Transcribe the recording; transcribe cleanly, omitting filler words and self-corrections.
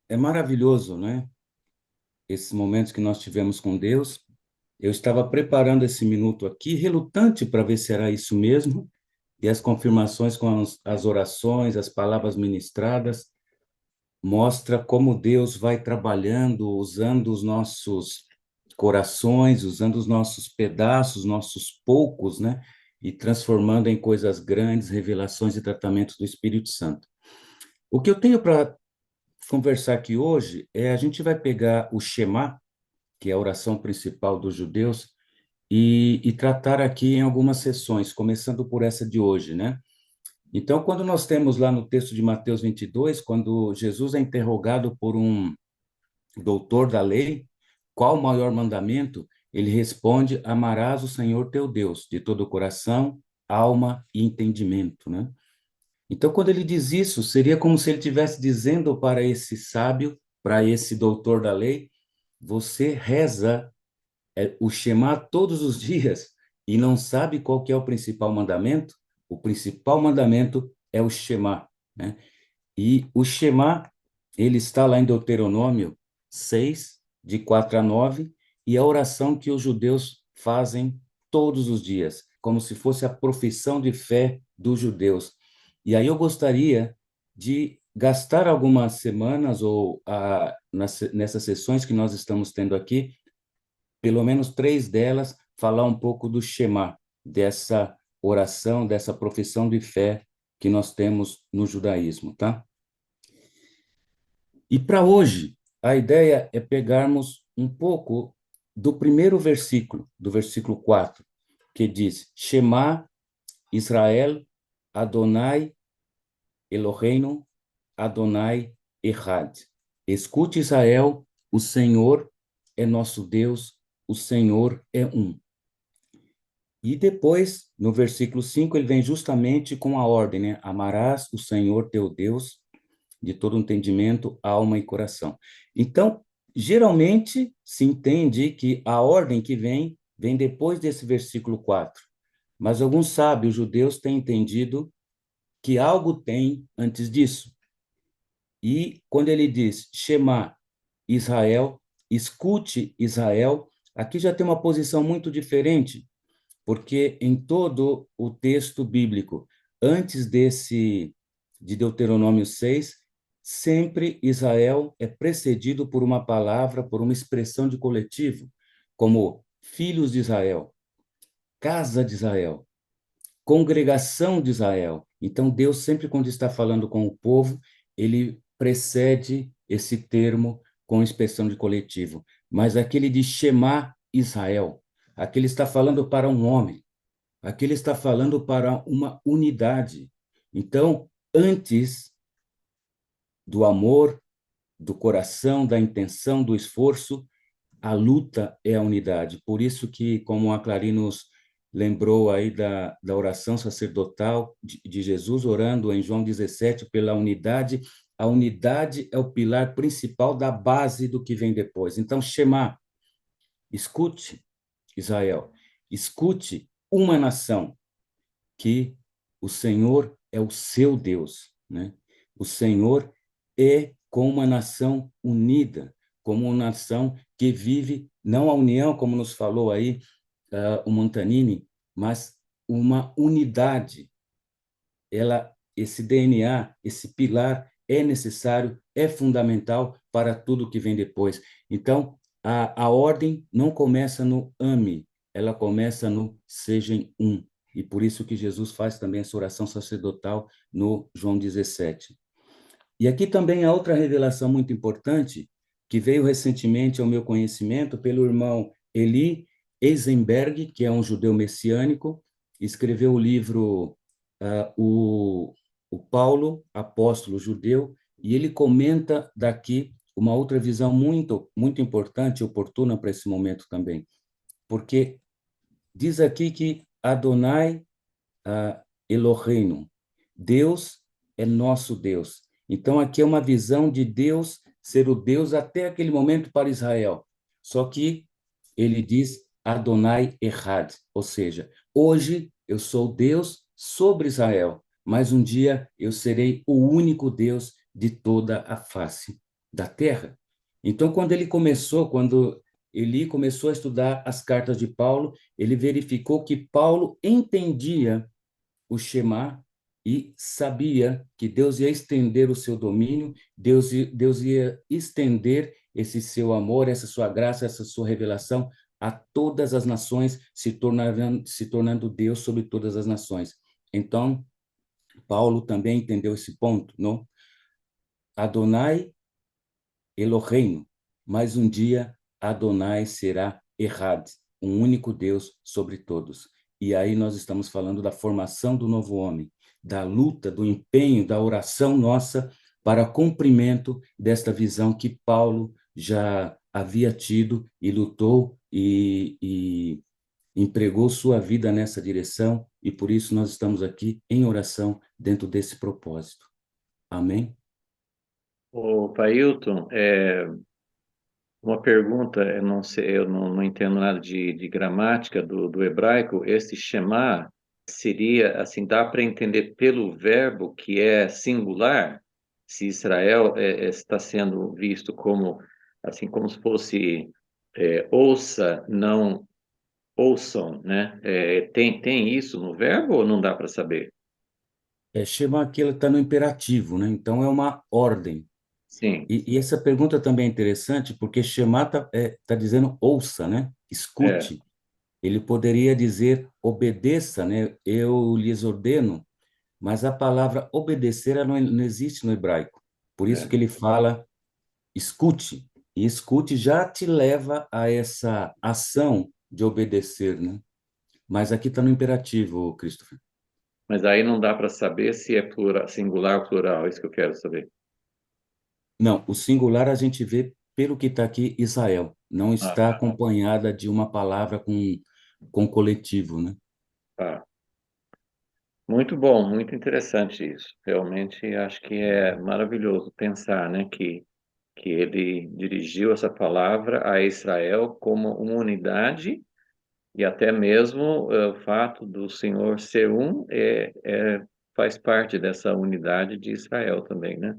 É maravilhoso, né? Esses momentos que nós tivemos com Deus. Eu estava preparando esse minuto aqui, relutante para ver se era isso mesmo, e as confirmações com as orações, as palavras ministradas, mostra como Deus vai trabalhando, usando os nossos corações, usando os nossos pedaços, nossos poucos, né? E transformando em coisas grandes, revelações e tratamentos do Espírito Santo. O que eu tenho para conversar aqui hoje é a gente vai pegar o Shema, que é a oração principal dos judeus, e tratar aqui em algumas sessões, começando por essa de hoje, né? Então, quando nós temos lá no texto de Mateus 22, quando Jesus é interrogado por um doutor da lei, qual o maior mandamento? Ele responde: amarás o Senhor teu Deus de todo o coração, alma e entendimento, né? Então, quando ele diz isso, seria como se ele estivesse dizendo para esse sábio, para esse doutor da lei, você reza o Shema todos os dias e não sabe qual que é o principal mandamento? O principal mandamento é o Shema, né? E o Shema, ele está lá em Deuteronômio 6, de 4 a 9, e é a oração que os judeus fazem todos os dias, como se fosse a profissão de fé dos judeus. E aí eu gostaria de gastar algumas semanas ou nessas sessões que nós estamos tendo aqui, pelo menos três delas, falar um pouco do Shema, dessa oração, dessa profissão de fé que nós temos no judaísmo, tá? E para hoje, a ideia é pegarmos um pouco do primeiro versículo, do versículo 4, que diz: Shema Israel, Adonai Eloheinu, Adonai Echad. Escute, Israel, o Senhor é nosso Deus, o Senhor é um. E depois, no versículo 5, ele vem justamente com a ordem, né? Amarás o Senhor teu Deus de todo entendimento, alma e coração. Então, geralmente se entende que a ordem que vem depois desse versículo 4. Mas alguns sábios judeus têm entendido que algo tem antes disso. E quando ele diz Shema Israel, escute Israel, aqui já tem uma posição muito diferente, porque em todo o texto bíblico, antes de Deuteronômio 6, sempre Israel é precedido por uma palavra, por uma expressão de coletivo, como filhos de Israel, casa de Israel, congregação de Israel. Então, Deus sempre, quando está falando com o povo, ele precede esse termo com expressão de coletivo. Mas aquele de Shema Israel, aquele está falando para um homem, aqui ele está falando para uma unidade. Então, antes do amor, do coração, da intenção, do esforço, a luta é a unidade. Por isso que, como a Clarice nos lembrou aí da oração sacerdotal de Jesus orando em João 17 pela unidade, a unidade é o pilar principal da base do que vem depois. Então, Shema, escute, Israel, escute uma nação, que o Senhor é o seu Deus, né? O Senhor é como uma nação unida, como uma nação que vive não a união, como nos falou aí o Montanini, mas uma unidade. Esse DNA, esse pilar é necessário, é fundamental para tudo que vem depois. Então, a ordem não começa no ame, ela começa no sejam um. E por isso que Jesus faz também essa oração sacerdotal no João 17. E aqui também há outra revelação muito importante, que veio recentemente ao meu conhecimento pelo irmão Eli Eisenberg, que é um judeu messiânico, escreveu o livro o Paulo, apóstolo judeu, e ele comenta daqui uma outra visão muito importante e oportuna para esse momento também, porque diz aqui que Adonai Eloheinu, Deus é nosso Deus. Então aqui é uma visão de Deus ser o Deus até aquele momento para Israel. Só que ele diz Adonai Echad, ou seja, hoje eu sou Deus sobre Israel, mas um dia eu serei o único Deus de toda a face. da terra. Então, quando Eli começou a estudar as cartas de Paulo, ele verificou que Paulo entendia o Shema e sabia que Deus ia estender o seu domínio, Deus ia estender esse seu amor, essa sua graça, essa sua revelação a todas as nações, se tornando Deus sobre todas as nações. Então, Paulo também entendeu esse ponto, não? Adonai Eloheinu, mas um dia Adonai será Errad, um único Deus sobre todos. E aí nós estamos falando da formação do novo homem, da luta, do empenho, da oração nossa para cumprimento desta visão que Paulo já havia tido e lutou e empregou sua vida nessa direção, e por isso nós estamos aqui em oração dentro desse propósito. Amém? O Pailton, uma pergunta, eu não sei, eu não entendo nada de gramática do hebraico. Esse Shema seria, assim, dá para entender pelo verbo que é singular, se Israel está sendo visto como, assim, como se fosse ouça, não ouçam, né? Tem isso no verbo ou não dá para saber? Shema aqui está no imperativo, né? Então é uma ordem. Sim, E essa pergunta também é interessante, porque Shema tá dizendo ouça, né? é, Escute. Ele poderia dizer obedeça, né? Eu lhes ordeno, mas a palavra obedecer ela não existe no hebraico. Por isso é. que ele fala escute. E escute já te leva a essa ação de obedecer, né? Mas aqui está no imperativo, Christopher. Mas aí não dá para saber se é plural, singular ou plural, é isso que eu quero saber. Não, o singular a gente vê pelo que está aqui Israel. Não Ah, está acompanhada de uma palavra com coletivo, né? tá. Muito bom, muito interessante isso. Realmente acho que é maravilhoso pensar, né, que ele dirigiu essa palavra a Israel como uma unidade e até mesmo o fato do Senhor ser um faz parte dessa unidade de Israel também, né?